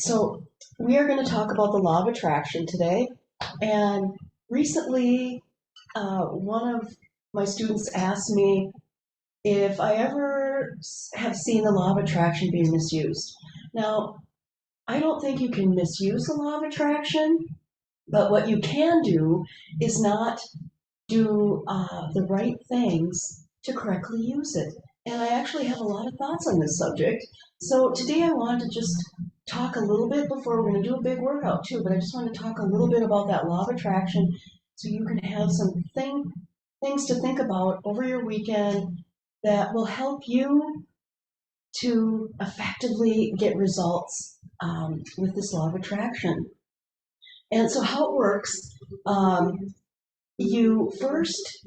So we are going to talk about the law of attraction today. And recently, one of my students asked me if I ever have seen the law of attraction being misused. Now, I don't think you can misuse the law of attraction, but what you can do is not do the right things to correctly use it. And I actually have a lot of thoughts on this subject. So today I wanted to just talk a little bit before we're going to do a big workout too, but I just want to talk a little bit about that law of attraction so you can have some things to think about over your weekend that will help you to effectively get results with this law of attraction. And so how it works, you first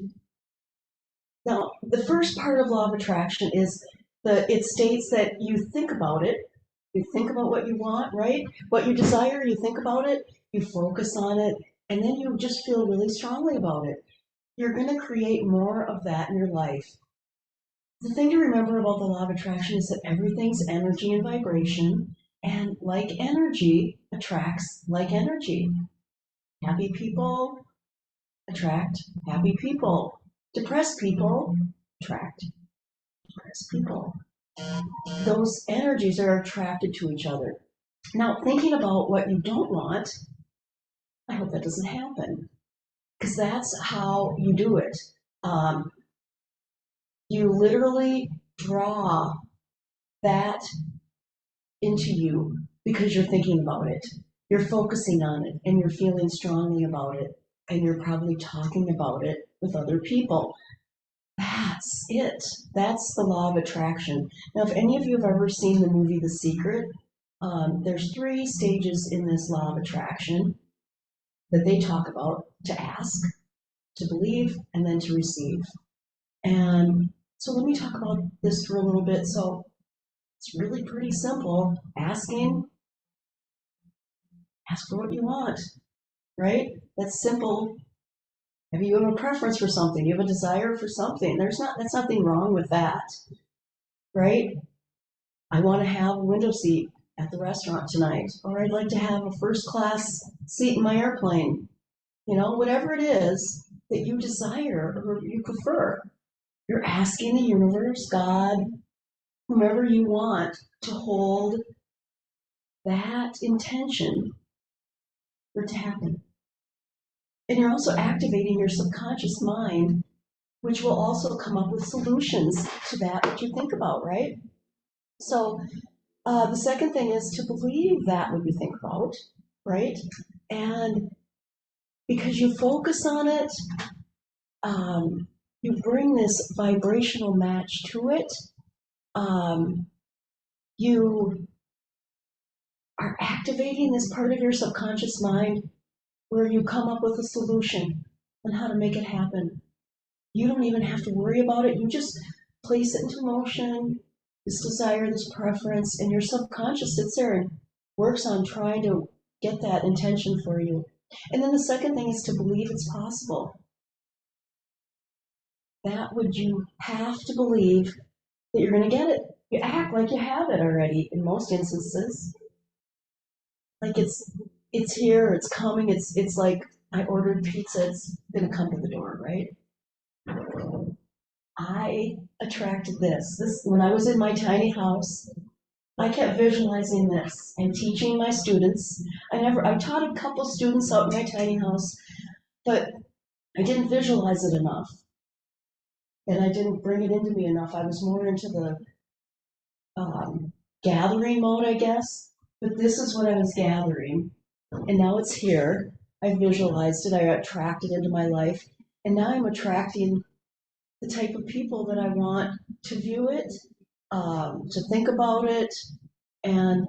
Now, the first part of law of attraction is it states that you think about it. You think about what you want, right? What you desire, you think about it, you focus on it, and then you just feel really strongly about it. You're going to create more of that in your life. The thing to remember about the law of attraction is that everything's energy and vibration, and like energy attracts like energy. Happy people attract happy people. Depressed people attract depressed people. Those energies are attracted to each other. Now, thinking about what you don't want, I hope that doesn't happen, because that's how you do it. You literally draw that into you because you're thinking about it. You're focusing on it, and you're feeling strongly about it, and you're probably talking about it with other people. That's it. That's the law of attraction. Now, if any of you have ever seen the movie The Secret, there's 3 stages in this law of attraction that they talk about: to ask, to believe, and then to receive. And so let me talk about this for a little bit. So it's really pretty simple. Ask for what you want, right? That's simple. If you have a preference for something, you have a desire for something, that's nothing wrong with that, right? I want to have a window seat at the restaurant tonight, or I'd like to have a first class seat in my airplane. Whatever it is that you desire or you prefer, you're asking the universe, God, whomever you want, to hold that intention for it to happen. And you're also activating your subconscious mind, which will also come up with solutions to that you think about, right? So the second thing is to believe that what you think about, right? And because you focus on it, you bring this vibrational match to it. You are activating this part of your subconscious mind where you come up with a solution on how to make it happen. You don't even have to worry about it. You just place it into motion, this desire, this preference, and your subconscious sits there and works on trying to get that intention for you. And then the second thing is to believe it's possible. You have to believe that you're going to get it. You act like you have it already in most instances. Like it's here, it's coming, it's like I ordered pizza, it's going to come to the door, right? I attracted this. When I was in my tiny house, I kept visualizing this and teaching my students. I taught a couple students out in my tiny house, but I didn't visualize it enough. And I didn't bring it into me enough. I was more into the gathering mode, I guess. But this is what I was gathering. And now it's here. I visualized it. I attracted it into my life. And now I'm attracting the type of people that I want to view it, to think about it. And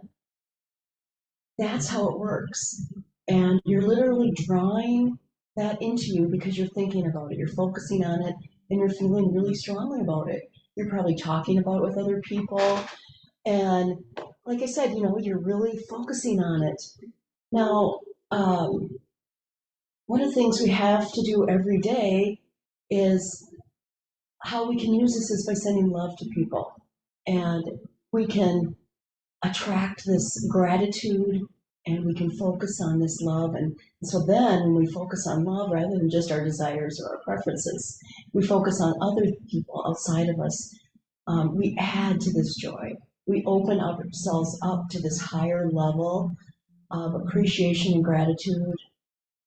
that's how it works. And you're literally drawing that into you because you're thinking about it. You're focusing on it and you're feeling really strongly about it. You're probably talking about it with other people. And like I said, you're really focusing on it. Now, one of the things we have to do every day is how we can use this is by sending love to people. And we can attract this gratitude, and we can focus on this love. And so then when we focus on love rather than just our desires or our preferences, we focus on other people outside of us. We add to this joy. We open ourselves up to this higher level of appreciation and gratitude.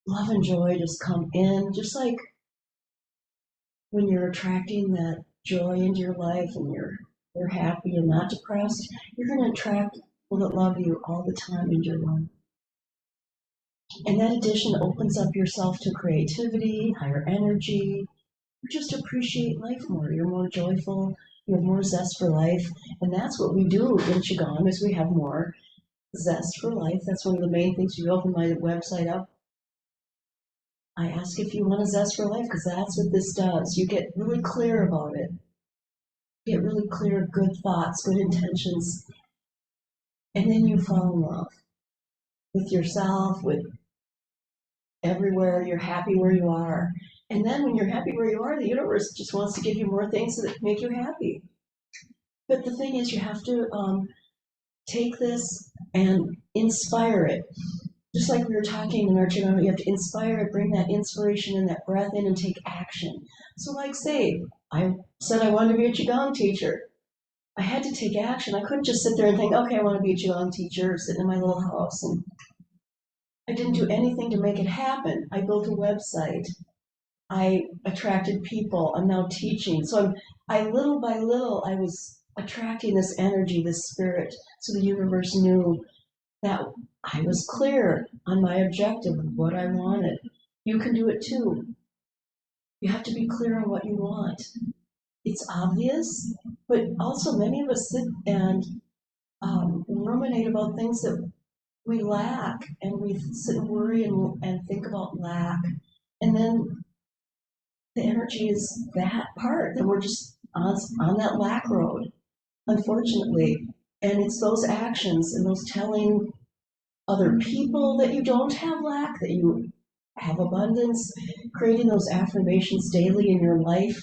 Love and joy just come in, just like when you're attracting that joy into your life and you're happy and not depressed, you're going to attract people that love you all the time into your life. And that addition opens up yourself to creativity, higher energy. You just appreciate life more. You're more joyful. You have more zest for life. And that's what we do in Qigong is we have more zest for life. That's one of the main things. You open my website up, I ask if you want a zest for life because that's what this does. You get really clear about it. You get really clear, good thoughts, good intentions, and then you fall in love with yourself, with everywhere. You're happy where you are. And then when you're happy where you are, the universe just wants to give you more things that make you happy. But the thing is, you have to take this and inspire it. Just like we were talking in our Qigong, you have to inspire it, bring that inspiration and that breath in and take action. So like say, I said I wanted to be a Qigong teacher. I had to take action. I couldn't just sit there and think, okay, I want to be a Qigong teacher, sitting in my little house. And I didn't do anything to make it happen. I built a website. I attracted people. I'm now teaching. So I little by little, I was attracting this energy, this spirit. So the universe knew that I was clear on my objective of what I wanted. You can do it too. You have to be clear on what you want. It's obvious, but also many of us sit and ruminate about things that we lack, and we sit and worry and think about lack. And then the energy is that part, and we're just on that lack road, unfortunately. And it's those actions and those telling other people that you don't have lack, that you have abundance, creating those affirmations daily in your life,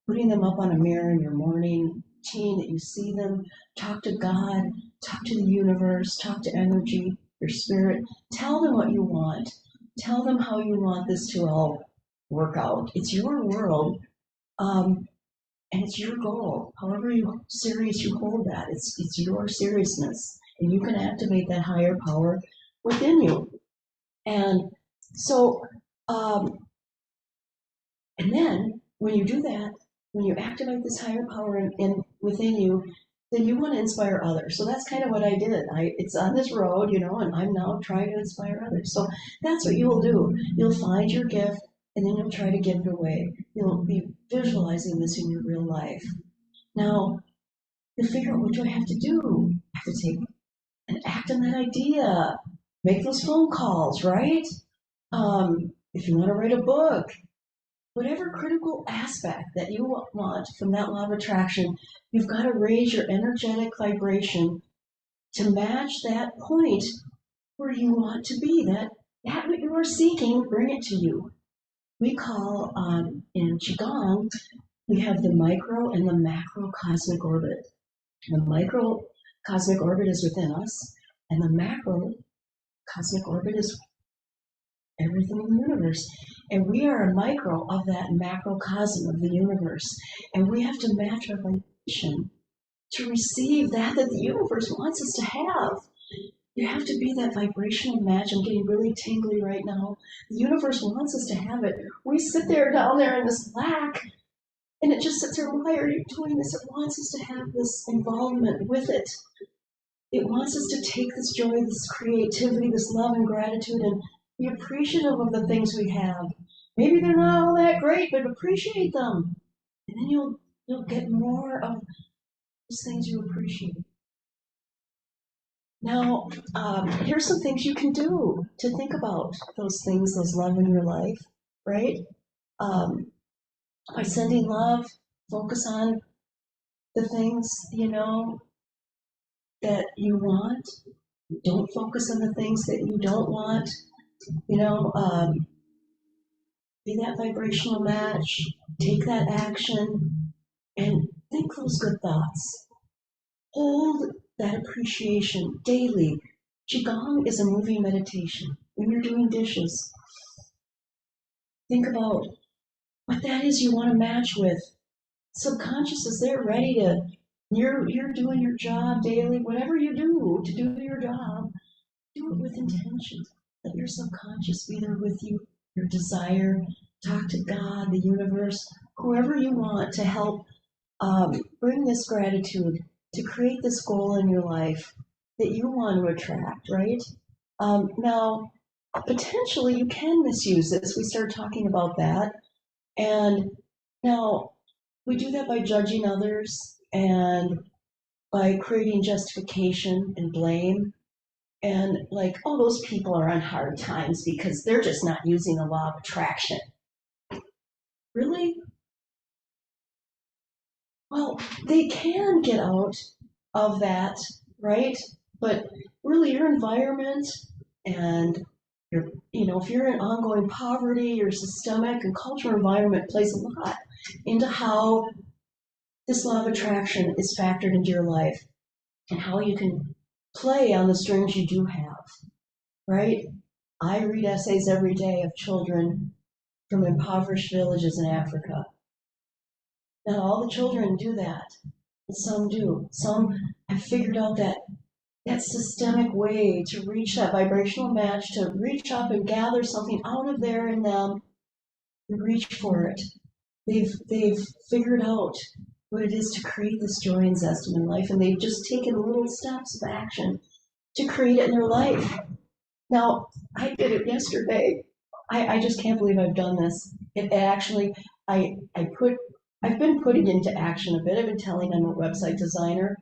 putting them up on a mirror in your morning routine that you see them, talk to God, talk to the universe, talk to energy, your spirit, tell them what you want, tell them how you want this to all work out. It's your world, and it's your goal. However serious you hold that, it's your seriousness, and you can activate that higher power within you. And so, and then when you do that, when you activate this higher power within you, then you want to inspire others. So that's kind of what I did. It's on this road, and I'm now trying to inspire others. So that's what you will do. You'll find your gift, and then you'll try to give it away. You'll be visualizing this in your real life. Now, to figure out what do I have to do? I have to take and act on that idea. Make those phone calls, right? If you want to write a book, whatever critical aspect that you want from that law of attraction, you've got to raise your energetic vibration to match that point where you want to be. That what you are seeking, bring it to you. We call in Qigong, we have the micro and the macro cosmic orbit. The micro cosmic orbit is within us, and the macro cosmic orbit is everything in the universe. And we are a micro of that macrocosm of the universe. And we have to match our vibration to receive that the universe wants us to have. You have to be that vibrational match. I'm getting really tingly right now. The universe wants us to have it. We sit there down there in this lack, and it just sits there, why are you doing this? It wants us to have this involvement with it. It wants us to take this joy, this creativity, this love and gratitude, and be appreciative of the things we have. Maybe they're not all that great, but appreciate them. And then you'll get more of those things you appreciate. Now, here's some things you can do to think about those things, those love in your life, right? By sending love, focus on the things, that you want. Don't focus on the things that you don't want. Be that vibrational match, take that action, and think those good thoughts. Hold that appreciation daily. Qigong is a moving meditation. When you're doing dishes, think about what that is you want to match with. Subconscious is there ready to, you're doing your job daily, whatever you do to do your job, do it with intention. Let your subconscious be there with you, your desire. Talk to God, the universe, whoever you want to help bring this gratitude, to create this goal in your life that you want to attract, right? Now, potentially you can misuse this. We started talking about that. And now we do that by judging others and by creating justification and blame. And like, oh, those people are on hard times because they're just not using the law of attraction. Really? Well, they can get out of that, right? But really, your environment and your, if you're in ongoing poverty, your systemic and cultural environment plays a lot into how this law of attraction is factored into your life and how you can play on the strings you do have, right? I read essays every day of children from impoverished villages in Africa. Not all the children do that, but some do. Some have figured out that systemic way to reach that vibrational match, to reach up and gather something out of there in them and reach for it. They've figured out what it is to create this joy and zest in their life, and they've just taken little steps of action to create it in their life. Now, I did it yesterday. I just can't believe I've done this. It actually, I've been putting into action a bit. I've been telling I'm a website designer.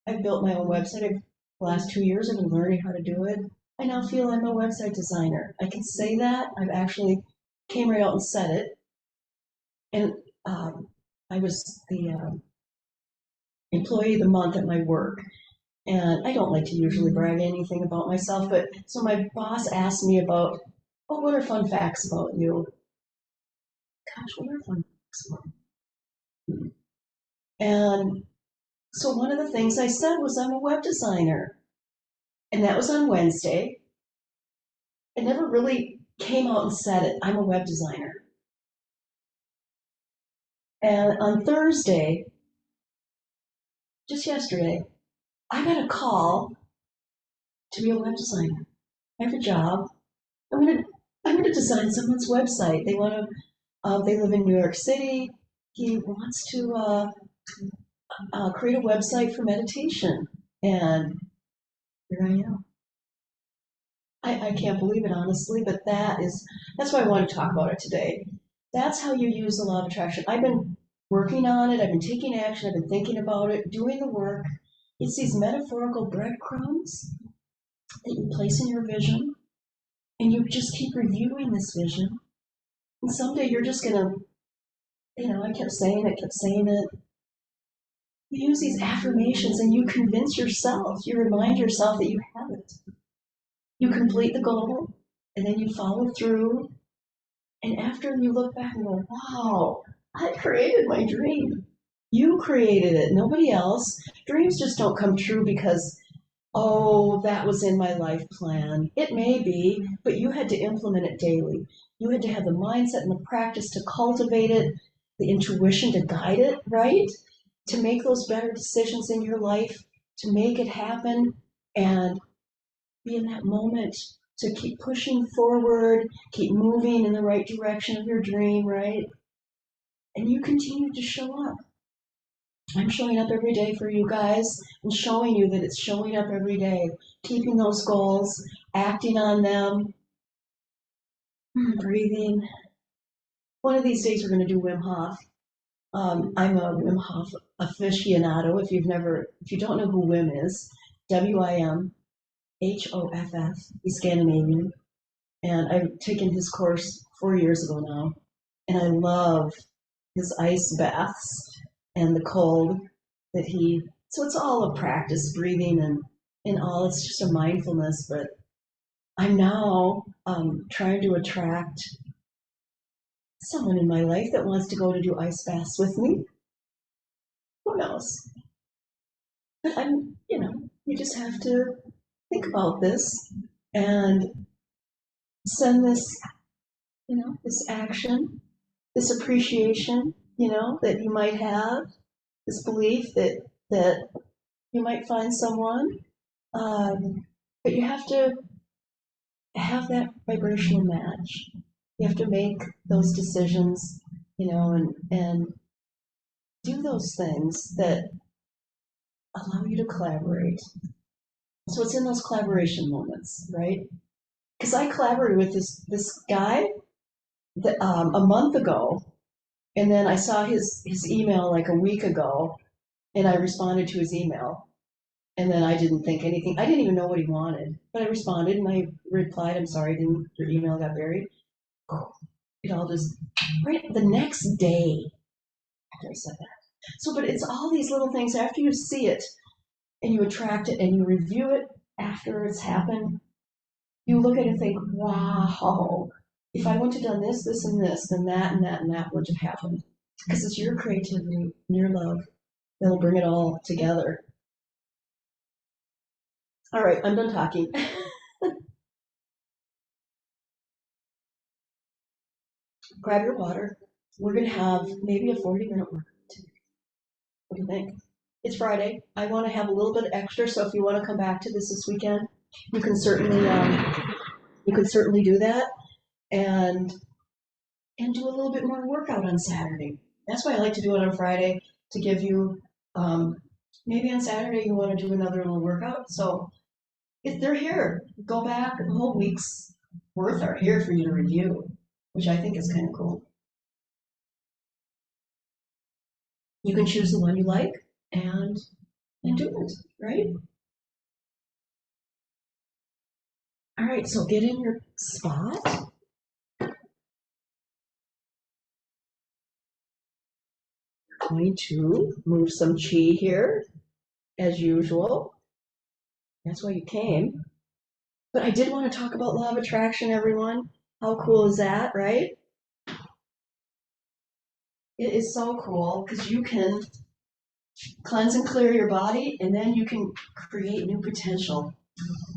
I've built my own website. The last 2 years, I've been learning how to do it. I now feel I'm a website designer. I can say that. I've actually came right out and said it. And I was the employee of the month at my work. And I don't like to usually brag anything about myself, but so my boss asked me about, oh, what are fun facts about you? Gosh, what are fun facts about you? And so one of the things I said was I'm a web designer. And that was on Wednesday. I never really came out and said it. I'm a web designer. And on Thursday, just yesterday, I got a call to be a web designer. I have a job. I'm gonna design someone's website. They live in New York City. He wants to create a website for meditation, and here I am. I can't believe it, honestly, but that's why I want to talk about it today. That's how you use the law of attraction. I've been working on it. I've been taking action. I've been thinking about it, doing the work. It's these metaphorical breadcrumbs that you place in your vision, and you just keep reviewing this vision. And someday you're just gonna, I kept saying it, kept saying it. You use these affirmations and you convince yourself, you remind yourself that you have it. You complete the goal, and then you follow through. And after you look back and go, wow, I created my dream. You created it, nobody else. Dreams just don't come true because, oh, that was in my life plan. It may be, but you had to implement it daily. You had to have the mindset and the practice to cultivate it, the intuition to guide it, right? To make those better decisions in your life, to make it happen, and be in that moment to keep pushing forward, keep moving in the right direction of your dream, right? And you continue to show up. I'm showing up every day for you guys and showing you that it's showing up every day, keeping those goals, acting on them, breathing. One of these days we're going to do Wim Hof. I'm a Wim Hof aficionado. If you don't know who Wim is, WIM HOFF. He's Scandinavian, and I've taken his course 4 years ago now, and I love his ice baths and the cold that he. So it's all a practice, breathing and all. It's just a mindfulness. But I'm now trying to attract someone in my life that wants to go to do ice baths with me. Who knows? But You just have to think about this and send this, this action, this appreciation, that you might have, this belief that you might find someone. But you have to have that vibrational match. You have to make those decisions, and do those things that allow you to collaborate. So it's in those collaboration moments, right? Because I collaborated with this guy a month ago, and then I saw his email like a week ago, and I responded to his email, and then I didn't think anything. I didn't even know what he wanted, but I responded and I replied, "I'm sorry, your email got buried." It all just right the next day after I said that. So, but it's all these little things after you see it and you attract it and you review it after it's happened. You look at it and think, "Wow, if I wouldn't have done this, this, and this, then that and that and that would have happened." Because it's your creativity and your love that'll bring it all together. All right, I'm done talking. Grab your water. We're going to have maybe a 40-minute work today. What do you think? It's Friday. I want to have a little bit extra, so if you want to come back to this weekend, you can certainly do that, and do a little bit more workout on Saturday. That's why I like to do it on Friday to give you maybe on Saturday you want to do another little workout. So if they're here, go back. The whole week's worth are here for you to review, which I think is kind of cool. You can choose the one you like and do it, right? All right, so get in your spot. Going to move some chi here, as usual. That's why you came. But I did want to talk about law of attraction, everyone. How cool is that, right? It is so cool because you can cleanse and clear your body, and then you can create new potential.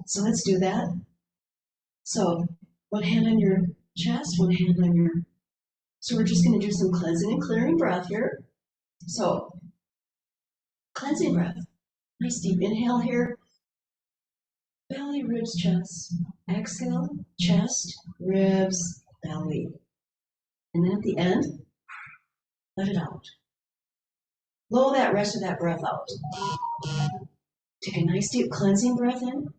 So let's do that. So one hand on your chest, one hand on your. So we're just going to do some cleansing and clearing breath here. So cleansing breath. Nice deep inhale here. Belly, ribs, chest. Exhale, chest, ribs, belly. And then at the end, let it out. Blow that rest of that breath out. Take a nice deep cleansing breath in.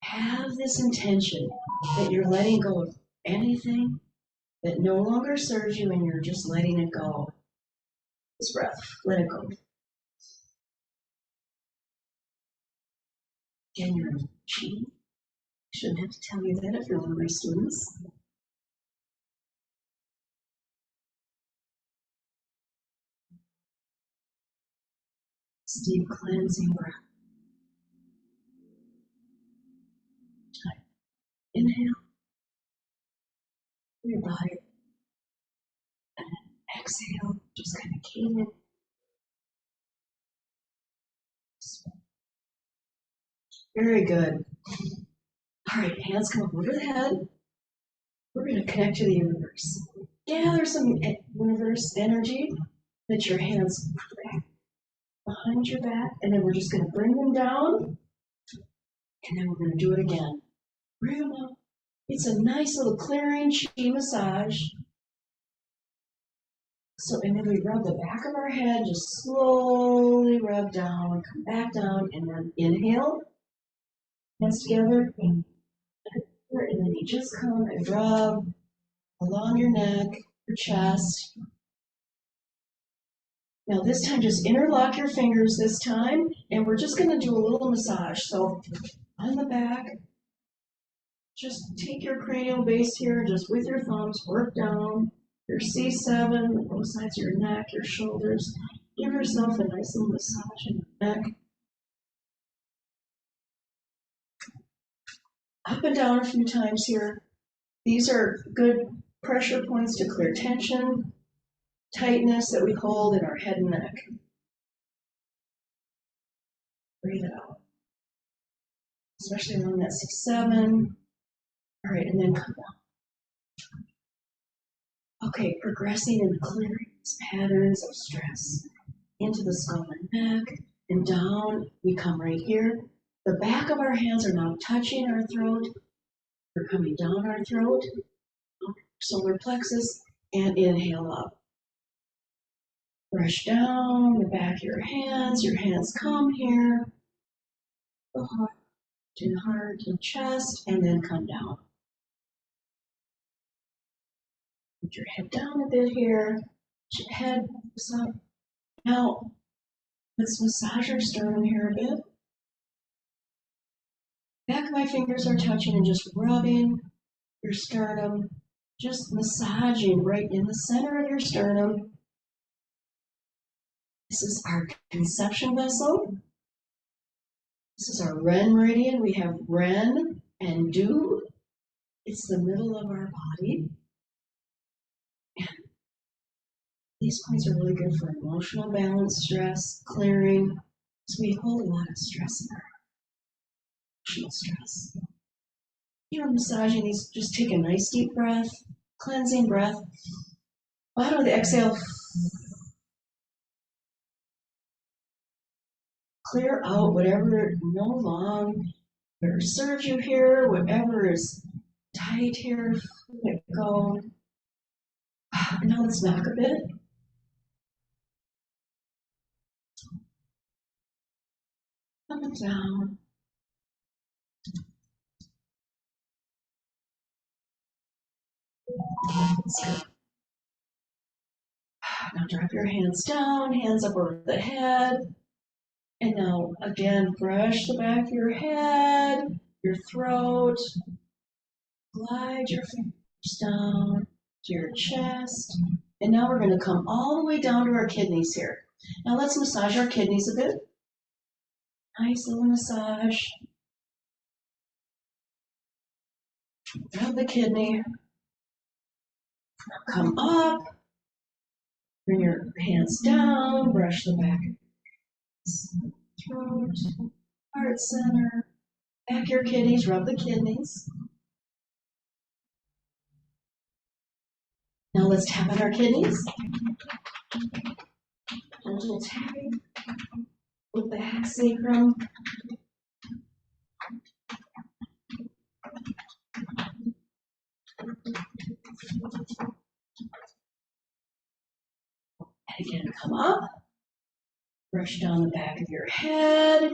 Have this intention that you're letting go of anything that no longer serves you and you're just letting it go. This breath, let it go. Again, your chi. I shouldn't have to tell you that if you're one of my students. Deep cleansing breath. Inhale through your body. And exhale, just kind of came in. Very good. All right, hands come up over the head. We're going to connect to the universe. Gather some universe energy. Let your hands back behind your back, and then we're just going to bring them down, and then we're going to do it again. Bring them up. It's a nice little clearing chi massage. So, and then we rub the back of our head, just slowly rub down, come back down, and then inhale. Hands together, and then you just come and rub along your neck, your chest. Now this time, just interlock your fingers this time, and we're just going to do a little massage. So on the back, just take your cranial base here, just with your thumbs, work down your C7, both sides of your neck, your shoulders. Give yourself a nice little massage in the neck. Up and down a few times here. These are good pressure points to clear tension, tightness that we hold in our head and neck. Breathe it out. especially along that 6-7. All right, and then come down. Okay, progressing and clearing these patterns of stress into the skull and neck and down. We come right here. The back of our hands are now touching our throat. We're coming down our throat, solar plexus, and inhale up. Brush down the back of your hands. Your hands come here, the heart and chest, and then come down. Put your head down a bit here. Put your head up. Now, let's massage our sternum here a bit. Back of my fingers are touching and just rubbing your sternum, just massaging right in the center of your sternum. This is our conception vessel. This is our Ren meridian. We have Ren and Du. It's the middle of our body. And these points are really good for emotional balance, stress, clearing. So we hold a lot of stress in our emotional stress. You're massaging these, just take a nice deep breath, cleansing breath. Bottom of the exhale, clear out whatever no longer serves you here, whatever is tight here, let it go. Now let's knock a bit. Up and down. That's good. Now drop your hands down, hands up over the head. And now again, brush the back of your head, your throat. Glide your fingers down to your chest. And now we're going to come all the way down to our kidneys here. Now let's massage our kidneys a bit. Nice little massage. Rub the kidney. Come up. Bring your hands down. Brush the back of your throat, heart center. Back your kidneys. Rub the kidneys. Now let's tap on our kidneys. A little tapping with the back sacrum. And again, come up. Brush down the back of your head,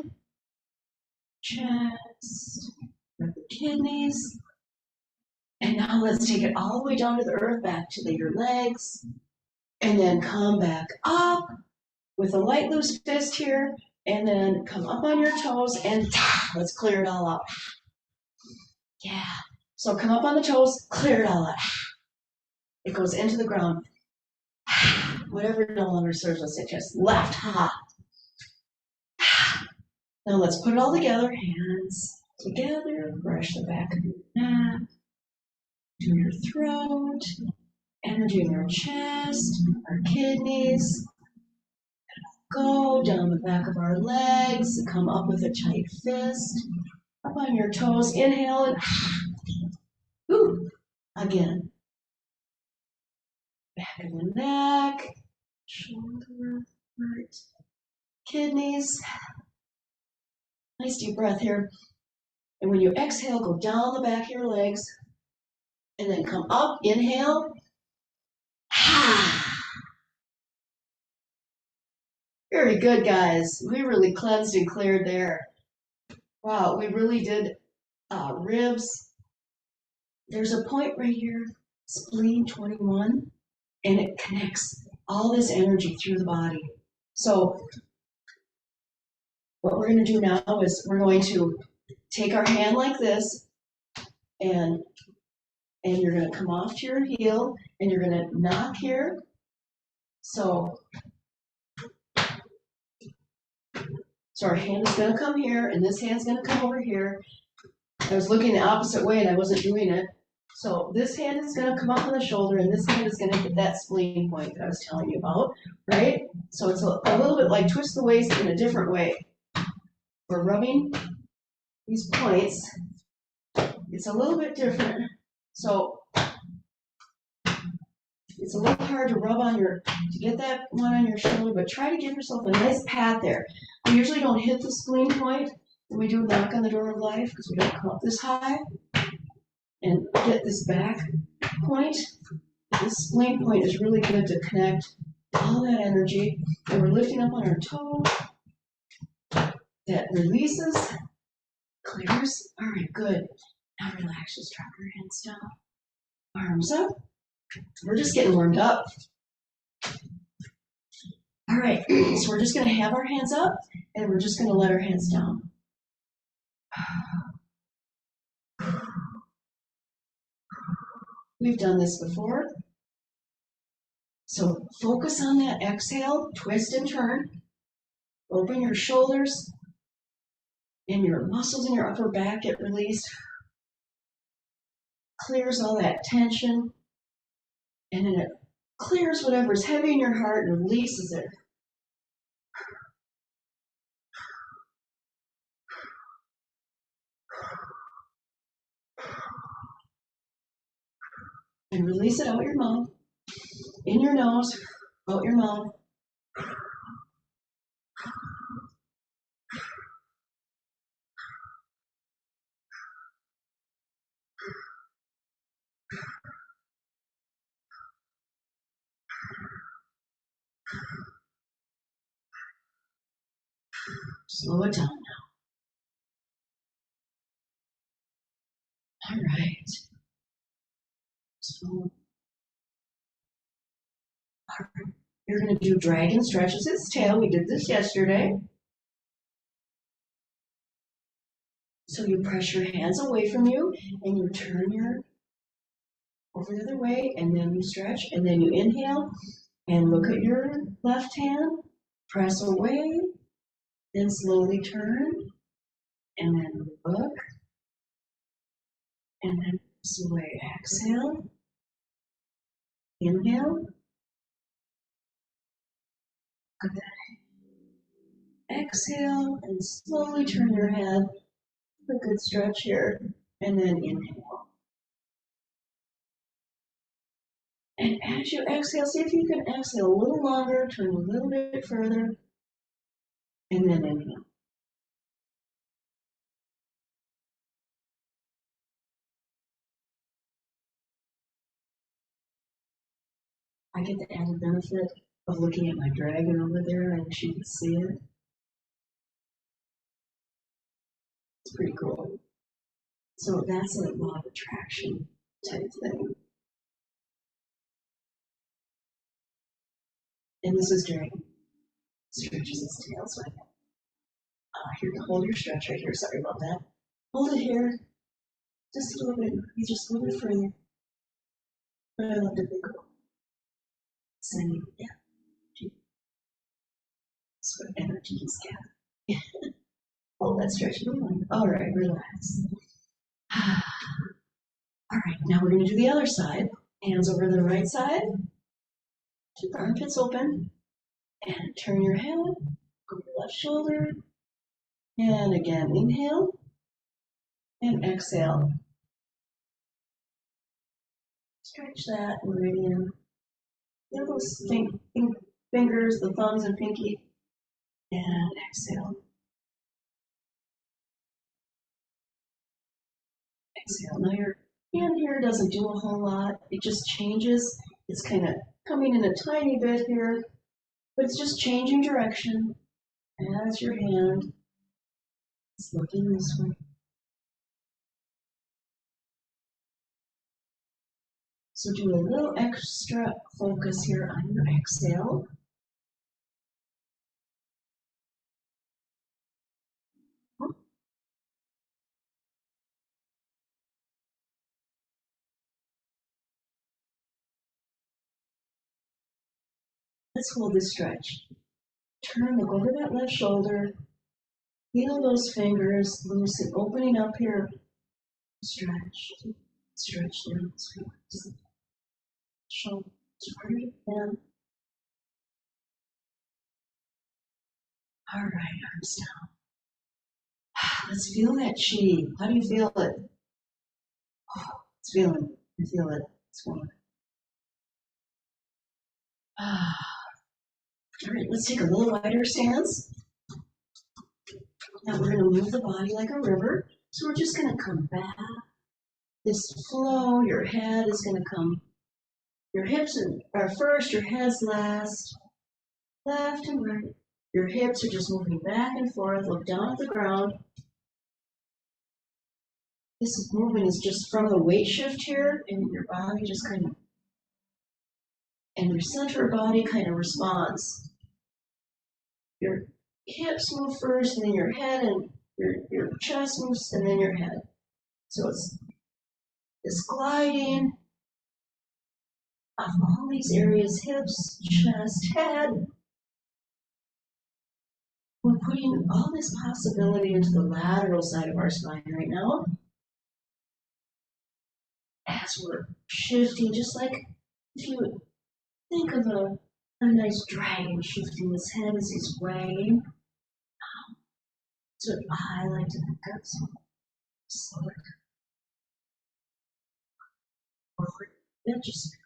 chest, rub the kidneys. And now let's take it all the way down to the earth, back to your legs. And then come back up with a light loose fist here. And then come up on your toes and let's clear it all out. Yeah. So come up on the toes, clear it all out. It goes into the ground. Whatever no longer serves us, it just left. Ha. Now let's put it all together. Hands together. Brush the back of your neck. To your throat. Energy in your chest. Our kidneys. Go down the back of our legs. Come up with a tight fist. Up on your toes. Inhale and whoo, again. Back of the neck. Shoulder. Heart. Kidneys. Nice deep breath here. And when you exhale, go down the back of your legs. And then come up. Inhale. Very good, guys. We really cleansed and cleared there. Wow, we really did ribs. There's a point right here, spleen 21, and it connects all this energy through the body. So what we're going to do now is we're going to take our hand like this, and you're going to come off to your heel, and you're going to knock here. So our hand is going to come here, and this hand's going to come over here. I was looking the opposite way, and I wasn't doing it. So this hand is going to come up on the shoulder, and this hand is going to hit that spleen point that I was telling you about, right? So it's a little bit like twist the waist in a different way. We're rubbing these points, it's a little bit different. So it's a little hard to rub on to get that one on your shoulder, but try to give yourself a nice pat there. We usually don't hit the spleen point when we do knock on the door of life because we don't come up this high. And get this back point. This spleen point is really good to connect all that energy. And we're lifting up on our toe. That releases, clears. All right, good. Now relax, just drop your hands down. Arms up. We're just getting warmed up. All right, so we're just going to have our hands up and we're just going to let our hands down. We've done this before. So focus on that exhale, twist and turn. Open your shoulders and your muscles in your upper back get released. Clears all that tension. And then it clears whatever's heavy in your heart and releases it. And release it out your mouth, in your nose, out your mouth. Slow it down now. All right. So, all right. You're going to do dragon stretches its tail. We did this yesterday. So you press your hands away from you and you turn your over the other way and then you stretch and then you inhale and look at your left hand, press away, then slowly turn and then look and then press away. Exhale, inhale, good. Exhale and slowly turn your head. A good stretch here and then inhale. And as you exhale, see if you can exhale a little longer, turn a little bit further, and then inhale. I get the added benefit of looking at my dragon over there. I wish you could see it. It's pretty cool. So that's a law of attraction type thing. And this is dragon. Stretches its tail. So here, hold your stretch right here. Sorry about that. Hold it here. Just a little bit. Just a little bit further. But I love to think of saying, yeah. So energy is gathered. Hold that stretch. All right, relax. All right, now we're going to do the other side. Hands over the right side. Keep the armpits open. And turn your head. Go to your left shoulder. And again, inhale. And exhale. Stretch that meridian. Feel those fingers, the thumbs and pinky. And exhale. Exhale. Now your hand here doesn't do a whole lot. It just changes. It's kind of coming in a tiny bit here, but it's just changing direction as your hand is looking this way. So do a little extra focus here on your exhale. Let's hold this stretch. Turn, look over that left shoulder. Feel those fingers loosen, opening up here. Stretch, stretch down those fingers. Shoulder, turn it down. All right, arms down. Let's feel that chi. How do you feel it? It's feeling. You feel it. It's going. All right, let's take a little wider stance. Now we're going to move the body like a river. So we're just going to come back. This flow, your head is going to come. Your hips are first, your head's last. Left and right. Your hips are just moving back and forth. Look down at the ground. This movement is just from the weight shift here, and your body just kind of, and your center body kind of responds. Your hips move first, and then your head, and your chest moves, and then your head. So it's this gliding of all these areas, hips, chest, head. We're putting all this possibility into the lateral side of our spine right now. As we're shifting, just like if you think of a nice dragon shifting his head as he's wagging. So I like to pick up some slower forward. Then just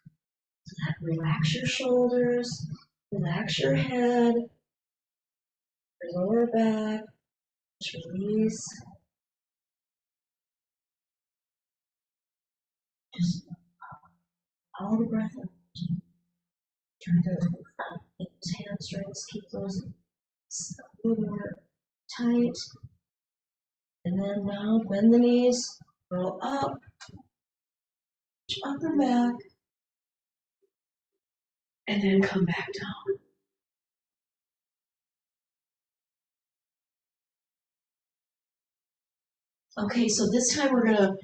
relax your shoulders, relax your head, your lower back, just release. Just follow the breath out. Try to those hamstrings, keep those a little more tight. And then now bend the knees, roll up and back, and then come back down. Okay, so this time we're gonna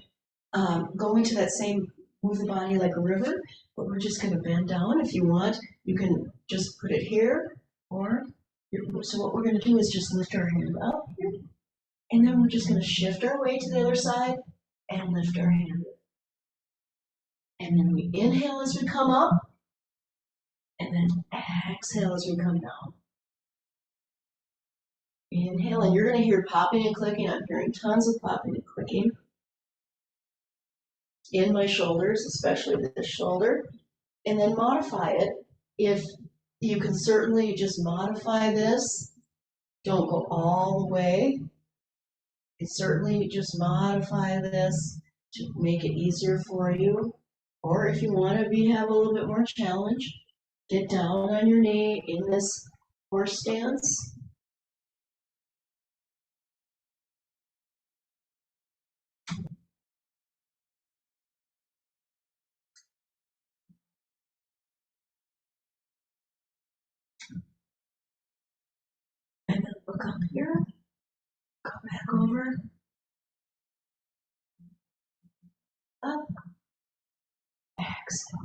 go into that same move the body like a river, but we're just gonna bend down. If you want, you can just put it here, or so what we're gonna do is just lift our hand up here, and then we're just gonna shift our weight to the other side and lift our hand. And then we inhale as we come up, and then exhale as we come down. Inhale, and you're gonna hear popping and clicking. I'm hearing tons of popping and clicking in my shoulders, especially this shoulder. And then modify it. If you can certainly just modify this, don't go all the way. And certainly just modify this to make it easier for you. Or if you want to have a little bit more challenge, get down on your knee in this horse stance. And then look up here, go back over, up, exhale.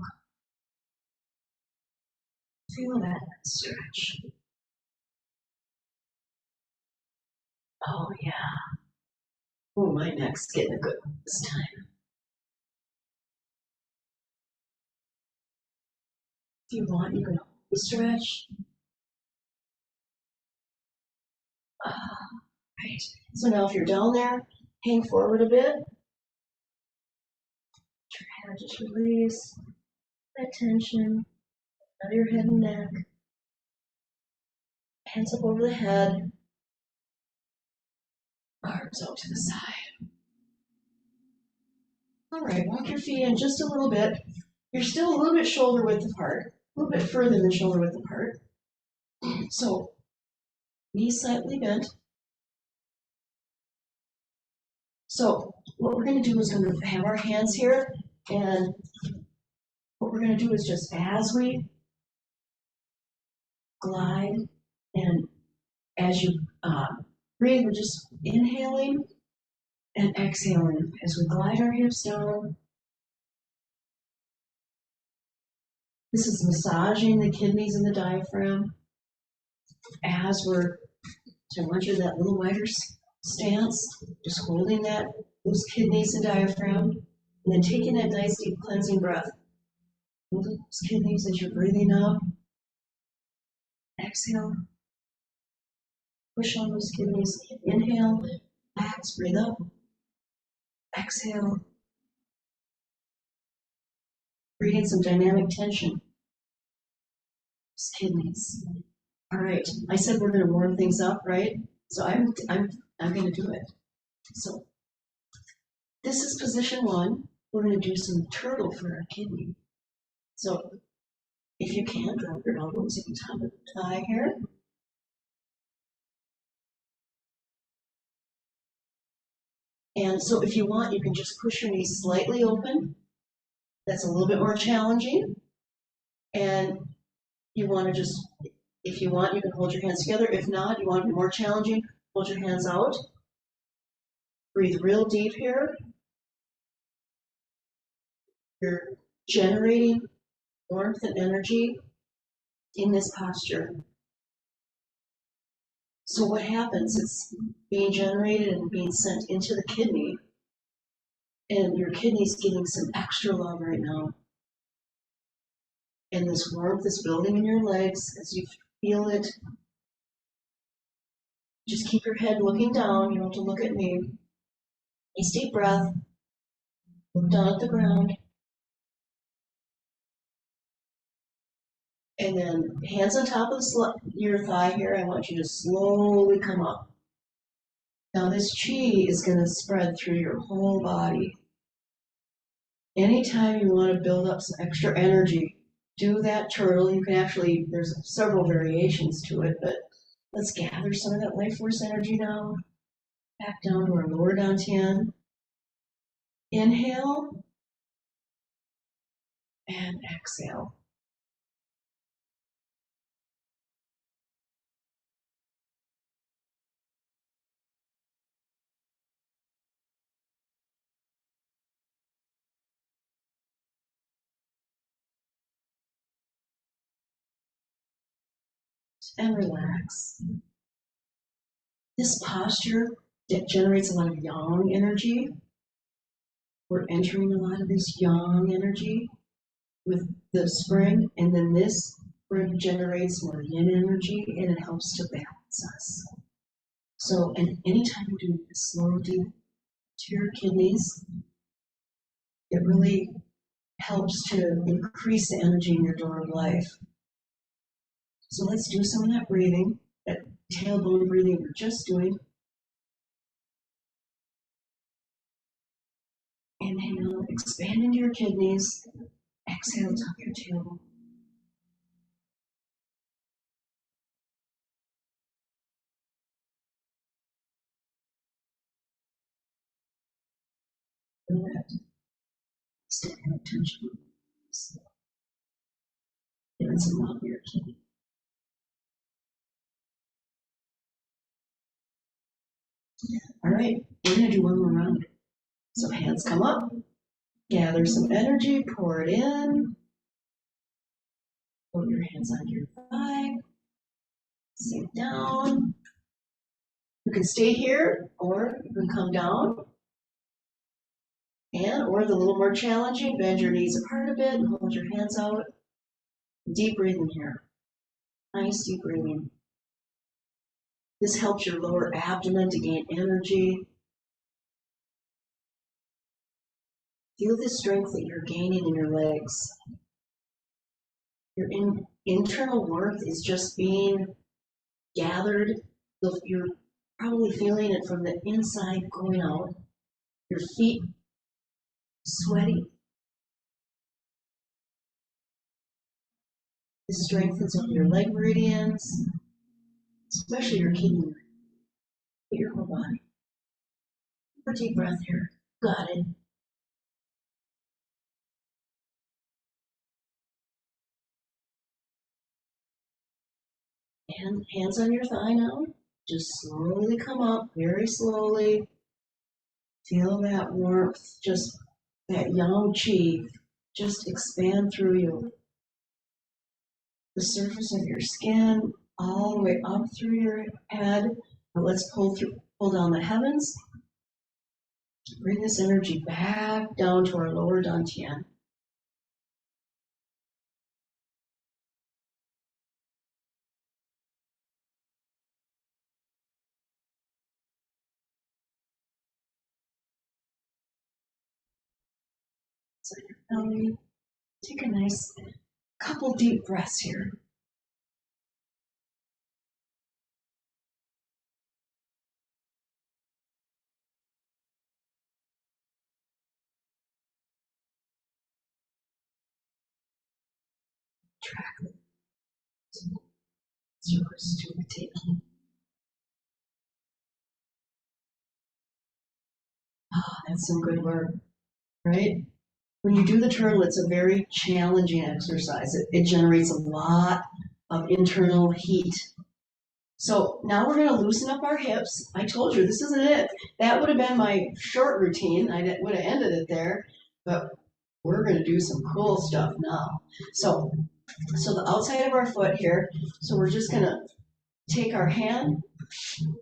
Feel that stretch. Oh yeah. Oh, my neck's getting good this time. If you want, you can stretch. Right. So now if you're down there, hang forward a bit. Try to just release that tension out of your head and neck. Hands up over the head. Arms out to the side. All right, walk your feet in just a little bit. You're still a little bit shoulder width apart, a little bit further than shoulder width apart. So, knees slightly bent. So, what we're going to do is going to have our hands here, and what we're going to do is just as we glide, and as you breathe, we're just inhaling and exhaling as we glide our hips down. This is massaging the kidneys and the diaphragm as we're to enter that little wider stance, just holding those kidneys and diaphragm, and then taking that nice deep cleansing breath. Hold those kidneys as you're breathing up. Exhale. Push on those kidneys. Inhale. Relax, breathe up. Exhale. Breathe in some dynamic tension. Just kidneys. All right. I said we're going to warm things up, right? So I'm going to do it. So this is position one. We're going to do some turtle for our kidney. So if you can, drop your elbows at the top of the thigh here. And so if you want, you can just push your knees slightly open. That's a little bit more challenging. And you want to just, if you want, you can hold your hands together. If not, you want to be more challenging, hold your hands out. Breathe real deep here. You're generating warmth and energy in this posture. So what happens? It's being generated and being sent into the kidney, and your kidney's getting some extra love right now. And this warmth is building in your legs as you feel it. Just keep your head looking down. You don't have to look at me. Nice deep breath. Look down at the ground. And then hands on top of your thigh here. I want you to slowly come up. Now this chi is going to spread through your whole body. Anytime you want to build up some extra energy, do that turtle. You can actually, there's several variations to it, but let's gather some of that life force energy now. Back down to our lower dantian. Inhale and exhale. And relax. This posture that generates a lot of yang energy. We're entering a lot of this yang energy with the spring, and then this spring generates more yin energy, and it helps to balance us. So, and anytime you do this slow, deep to your kidneys, it really helps to increase the energy in your door of life. So let's do some of that breathing, that tailbone breathing we're just doing. Inhale, expand into your kidneys. Exhale, tuck your tailbone. Feel that steady tension. Giving some love to your kidney. All right, we're going to do one more round. So hands come up, gather some energy, pour it in. Put your hands on your thigh, sink down. You can stay here, or you can come down. And, or the little more challenging, bend your knees apart a bit and hold your hands out. Deep breathing here. Nice deep breathing. This helps your lower abdomen to gain energy. Feel the strength that you're gaining in your legs. Your internal warmth is just being gathered. You're probably feeling it from the inside going out. Your feet sweaty. This strengthens up your leg meridians, especially your kidney, your whole body. A deep breath here. Got it. And hands on your thigh now. Just slowly come up, very slowly. Feel that warmth, just that yang qi, just expand through you. The surface of your skin, all the way up through your head. Now let's pull down the heavens. Bring this energy back down to our lower dantian. So your belly. Take a nice couple deep breaths here. Track it's yours to the table. Ah, that's some good work, right? When you do the turtle, it's a very challenging exercise. It generates a lot of internal heat. So now we're going to loosen up our hips. I told you, this isn't it. That would have been my short routine. I would have ended it there. But we're going to do some cool stuff now. So the outside of our foot here. So we're just going to take our hand,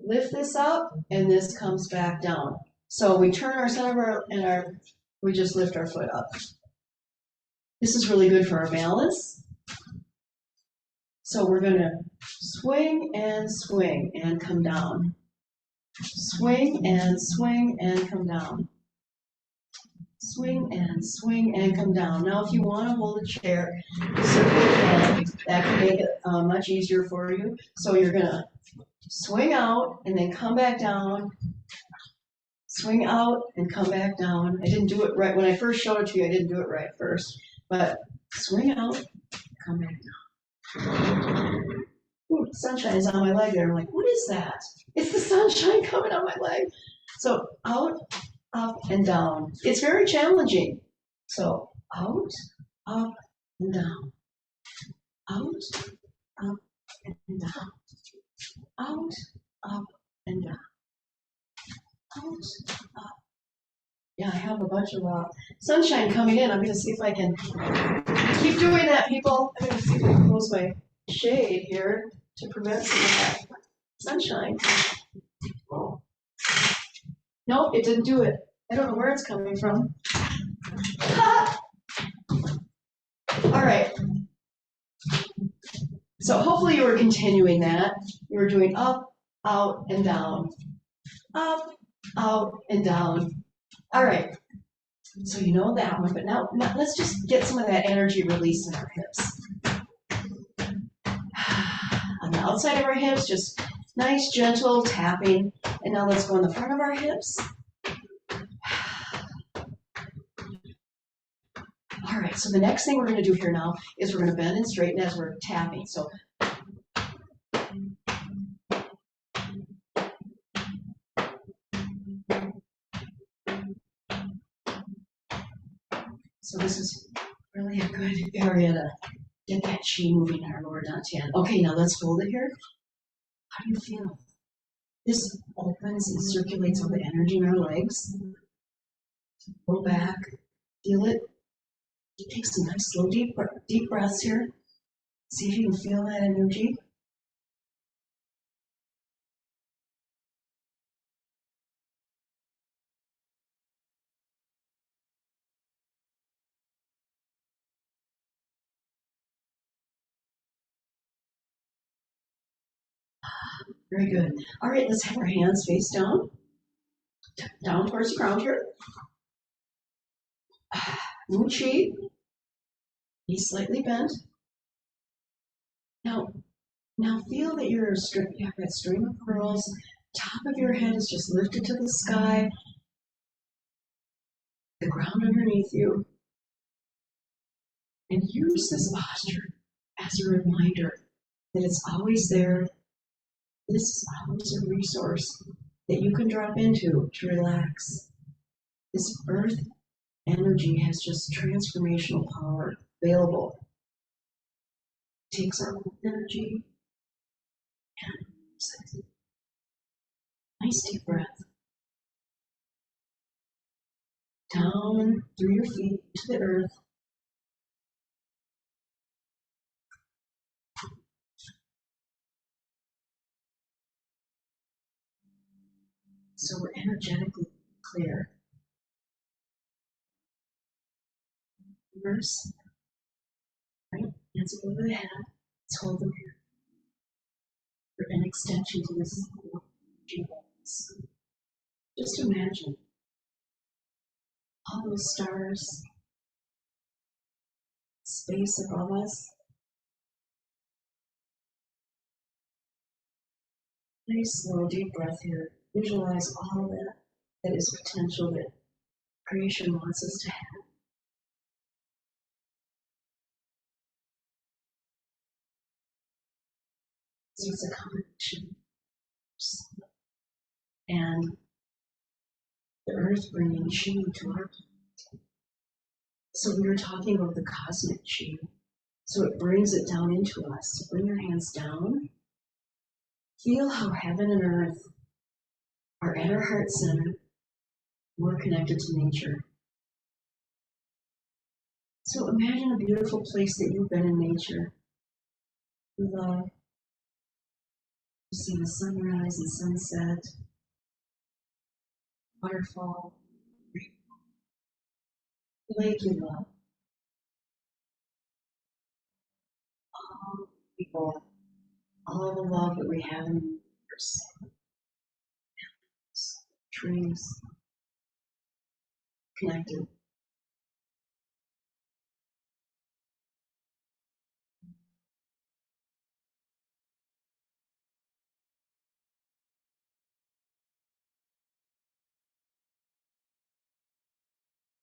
lift this up, and this comes back down. So we turn our center and we just lift our foot up. This is really good for our balance. So we're going to swing and come down. Swing and come down. Swing and come down. Now, if you want to hold a chair, certainly can. That can make it much easier for you. So you're going to swing out and then come back down. Swing out and come back down. I didn't do it right. When I first showed it to you, I didn't do it right first. But swing out, come back down. Ooh, sunshine is on my leg there. I'm like, what is that? It's the sunshine coming on my leg. So out, up, and down. It's very challenging. So out, up, and down. Out, up, and down. Out, up, and down. Out, up. Yeah, I have a bunch of sunshine coming in. I'm going to see if I can keep doing that, people. I'm going to see if I can close my shade here to prevent some of that sunshine. Oh. Nope, it didn't do it. I don't know where it's coming from. All right. So hopefully you were continuing that. You were doing up, out, and down. Up, out, and down. All right. So you know that one, but now let's just get some of that energy released in our hips. On the outside of our hips, just nice, gentle tapping. And now let's go on the front of our hips. All right, so the next thing we're going to do here now is we're going to bend and straighten as we're tapping. So this is really a good area to get that chi moving in our lower dantian. Okay, now let's hold it here. How do you feel? This opens and circulates all the energy in our legs. Pull back, feel it. Take some nice slow deep breaths here. See if you can feel that energy. Very good. All right, let's have our hands face down. Down towards the ground here. Moon chi. Knees slightly bent. Now feel that you have that string of pearls. Top of your head is just lifted to the sky. The ground underneath you. And use this posture as a reminder that it's always there. This is always a resource that you can drop into to relax. This earth energy has just transformational power available. It takes our energy and uses it. Nice deep breath. Down through your feet to the earth. So we're energetically clear. Reverse. Right? Hands over the head. Let's hold them here. For an extension to this Qigong. Just imagine all those stars space above us. Nice slow deep breath here. Visualize all that is potential that creation wants us to have. So it's a combination. And the earth bringing chi to our planet. So we were talking about the cosmic chi. So it brings it down into us. So bring your hands down. Feel how heaven and earth are at our heart center. We're connected to nature. So imagine a beautiful place that you've been in nature. You love. You see the sunrise and sunset, waterfall, lake you love. All people, all the love that we have in the universe. Trees, connected.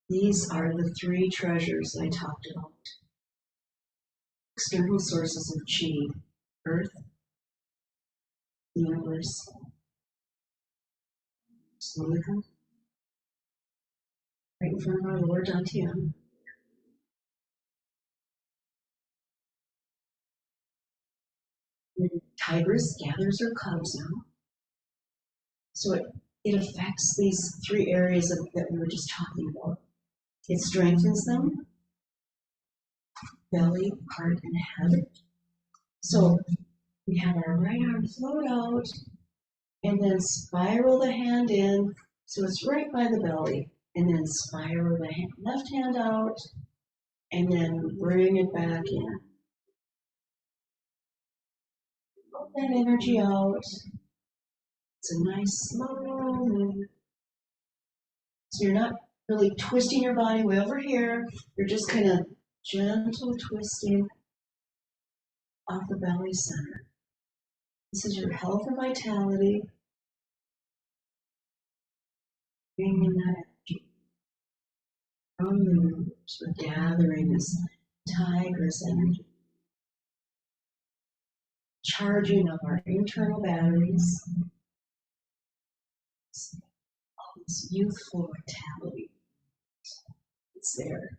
These are the three treasures I talked about. External sources of chi, earth, the universe. Slowly come. Right in front of our lower dantian. Tigress gathers her cubs now. So it affects these three areas that we were just talking about. It strengthens them, belly, heart, and head. So we have our right arm float out and then spiral the hand in. So it's right by the belly. And then spiral the left hand out and then bring it back in. Put that energy out. It's a nice slow move. So you're not really twisting your body way over here. You're just kind of gentle twisting off the belly center. This is your health and vitality. Bringing that energy from the universe. We're gathering this tigress energy. Charging of our internal batteries. All this youthful vitality. It's there.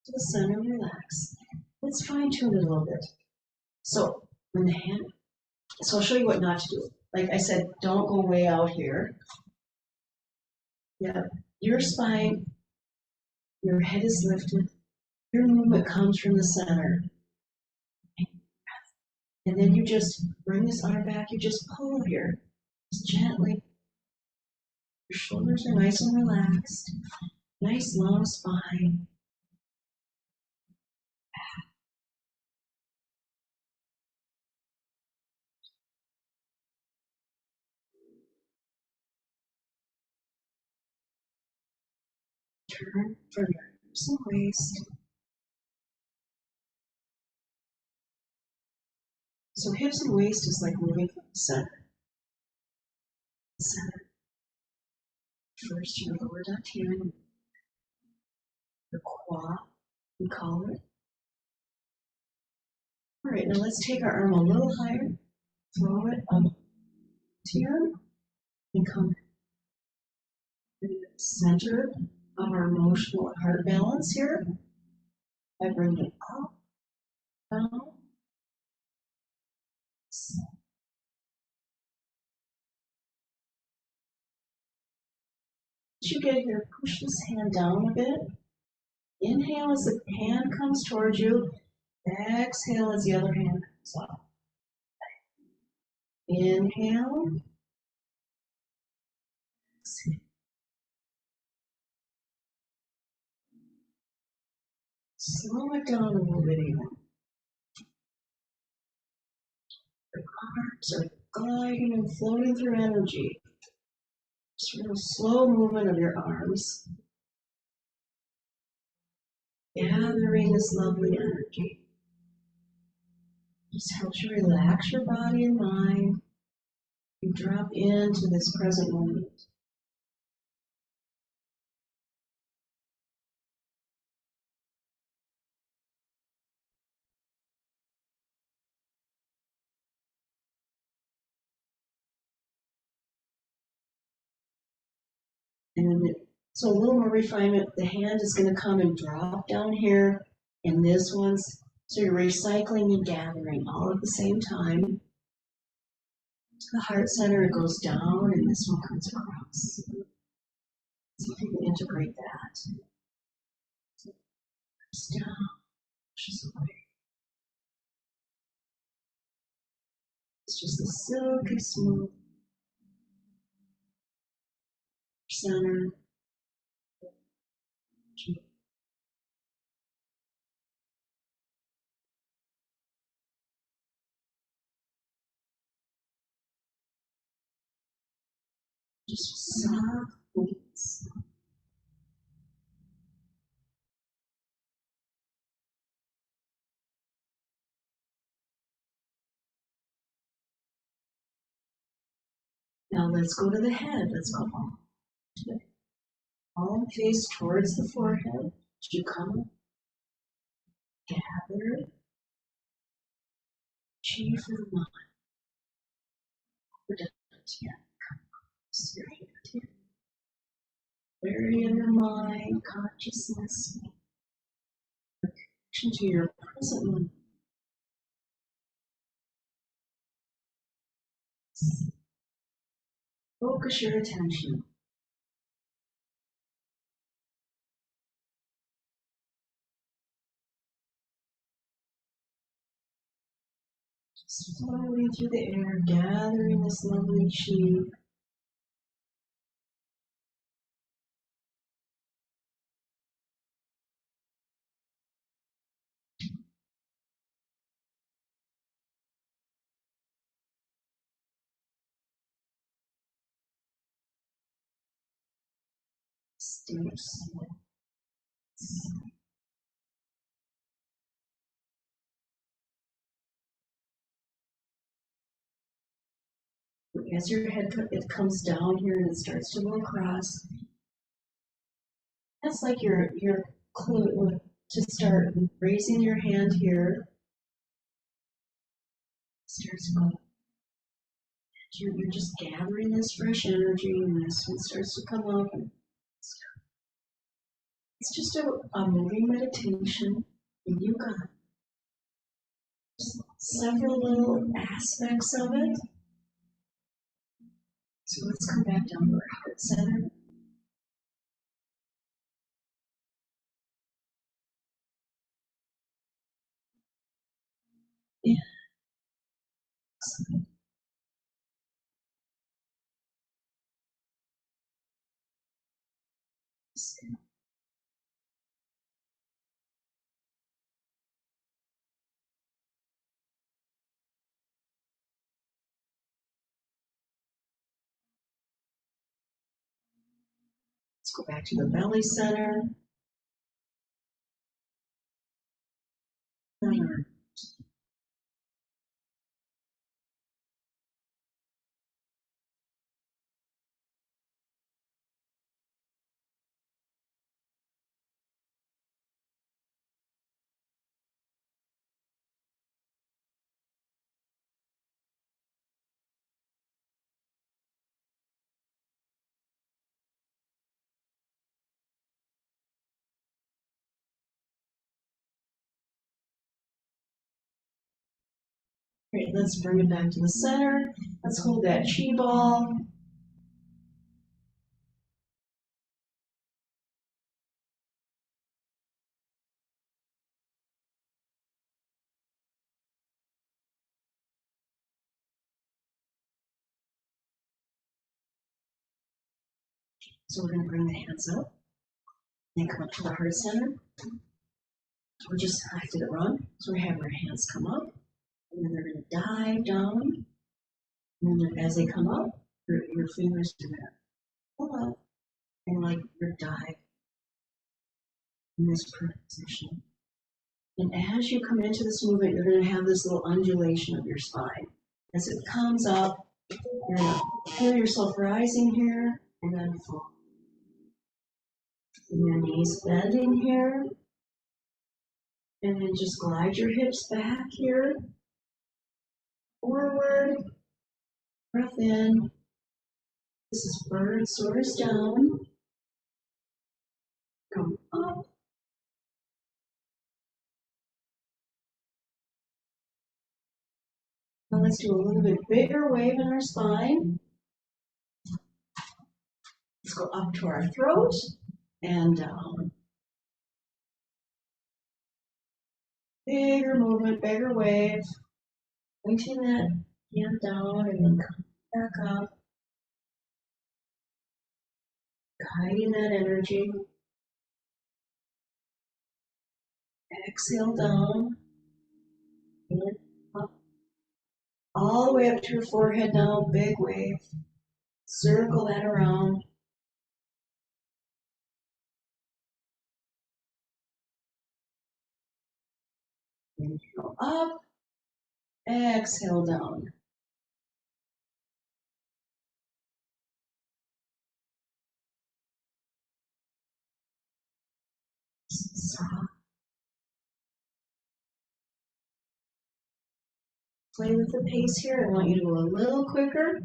To the center, relax. Let's fine tune it a little bit. So when the hand, so I'll show you what not to do. Like I said, don't go way out here. Yeah, your spine, your head is lifted. Your movement comes from the center. And then you just bring this arm back, you just pull here. Just gently. Your shoulders are nice and relaxed. Nice long spine. Turn for your hips and waist. So hips and waist is like moving from the center. Center. First your lower dantian, your quad, we call it. All right, now let's take our arm a little higher, throw it up to you, and come in the center of our emotional heart balance here by bringing it up, down. As you get here, push this hand down a bit. Inhale as the hand comes towards you. Exhale as the other hand comes up. Inhale. Exhale. Slow it down a little bit even. arms are gliding and floating through energy. Just a real slow movement of your arms, gathering this lovely energy. Just helps you relax your body and mind. You drop into this present moment. And so a little more refinement, the hand is going to come and drop down here, and this one's, so you're recycling and gathering all at the same time. The heart center goes down, and this one comes across. So you can integrate that. Comes down, pushes away. It's just a silky smooth center. Just soft movements. Now let's go to the head. Let's go home. Palm face towards the forehead. You come, gather, chi for the mind. Your hand here. Clarity of your mind, consciousness, connection to your present moment. Focus your attention. Just slowly through the air, gathering this lovely chi. Stay still. As your head it comes down here and it starts to go across, that's like your clue to start raising your hand here. Starts going. You're just gathering this fresh energy, and this one starts to come up. And it's just a moving meditation, and you got several little aspects of it. So let's come back down to our heart center. Yeah. Let's go back to the belly center. Great, let's bring it back to the center. Let's hold that chi ball. So we're going to bring the hands up. Then come up to the heart center. We're just active it run. So we have our hands come up, and then they're going to dive down. And then as they come up, your fingers are going to pull up and like your dive in this position. And as you come into this movement, you're going to have this little undulation of your spine. As it comes up, you're going to feel yourself rising here and then fall. And your knees bending here. And then just glide your hips back here. Forward. Breath in. This is bird soars down. Come up. Now let's do a little bit bigger wave in our spine. Let's go up to our throat and down. Bigger movement, bigger wave. Pointing that hand down and then come back up. Guiding that energy. Exhale down. And up. All the way up to your forehead now, big wave. Circle that around. Inhale up. Exhale down. Soft. Play with the pace here. I want you to go a little quicker.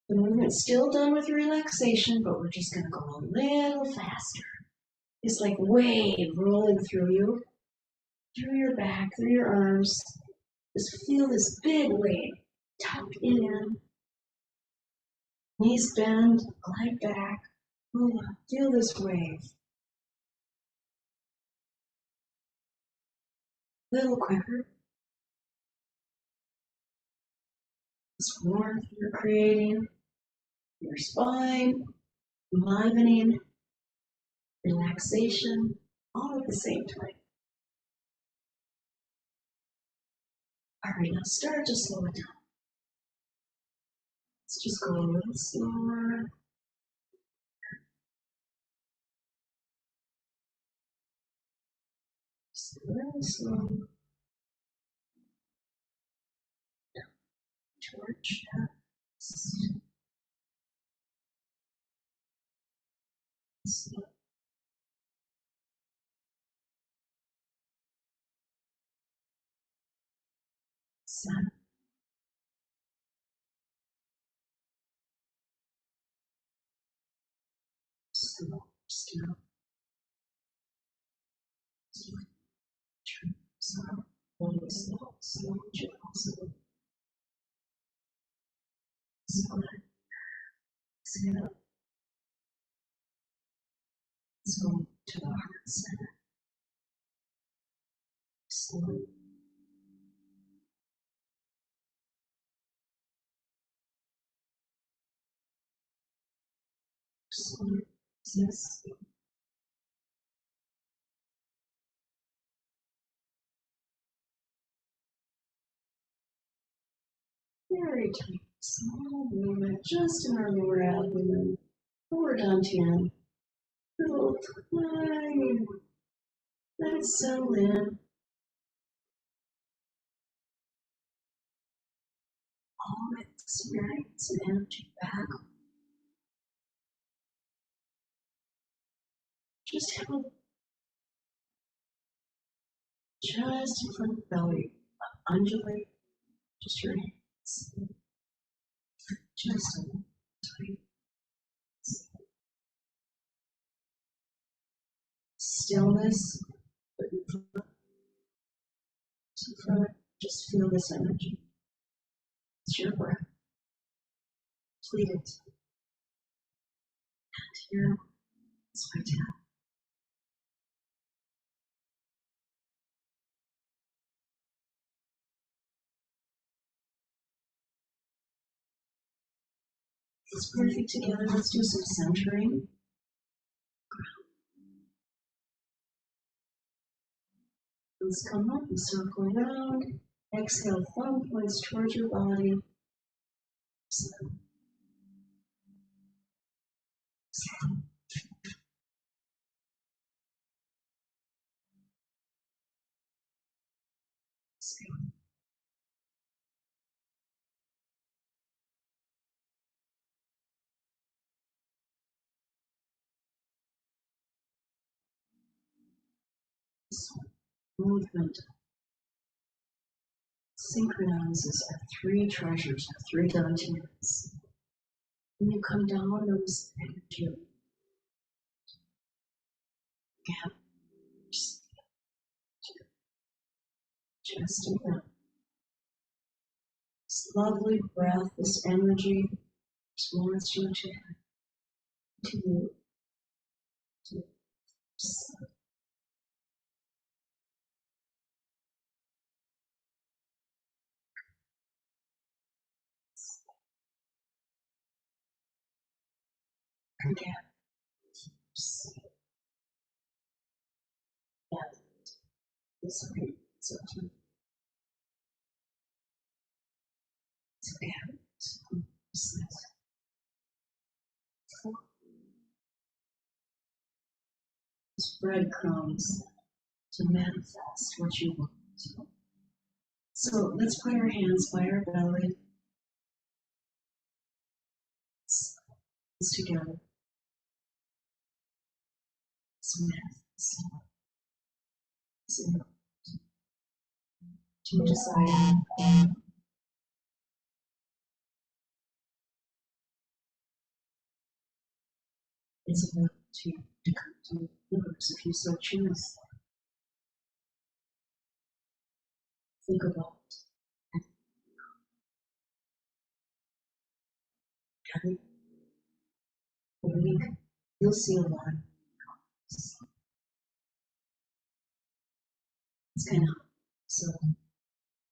The movement's still done with relaxation, but we're just going to go a little faster. It's like a wave rolling through you, through your back, through your arms. Just feel this big wave. Tuck in. Knees bend, glide back. Feel this wave. A little quicker. This warmth you're creating, your spine, enlivening, relaxation, all at the same time. All right, now start to slow it down. Let's just go a little slower. Just really slow. Torch chest. Slow. Seven. Slow. Slow. Slow. Slow. Slow. Slow. Slow. Slow. Exhale. Let's go to the heart center. Slow. Slow. Yes. Very tiny, small movement just in our lower abdomen, lower dantian. Little tiny. Let it settle in. All that experience and energy back. Just have just in front of the belly, undulate, just your hands. Just a tiny. Stillness, but from it, just feel this energy. It's your breath. Fleet it. And here, it's my tap. It's perfect together. Let's do some centering. Let's come up and circle around. Exhale, thumb points towards your body. Movement synchronizes our three treasures, our three dantians. When you come down, notice the energy gap, just enough. This lovely breath, this energy, just wants you to continue to again. This way, it's okay. It's okay. It's breadcrumbs to manifest what you want. So let's put our hands by our belly. Let's together. Let's manifest. To desire. It's about to come to the universe if you so choose. Think about every week. You'll see a lot. It's kind of so.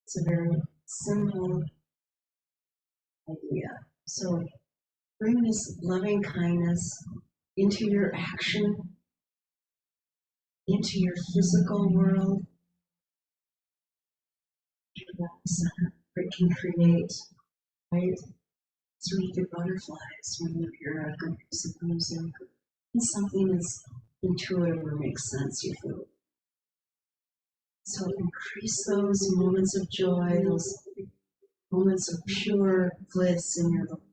It's a very simple idea. So bring this loving kindness into your action, into your physical world. It can create, right? So we get butterflies when you hear a good piece of music. It's something that's intuitive or makes sense, you feel. So increase those moments of joy, those moments of pure bliss in your life.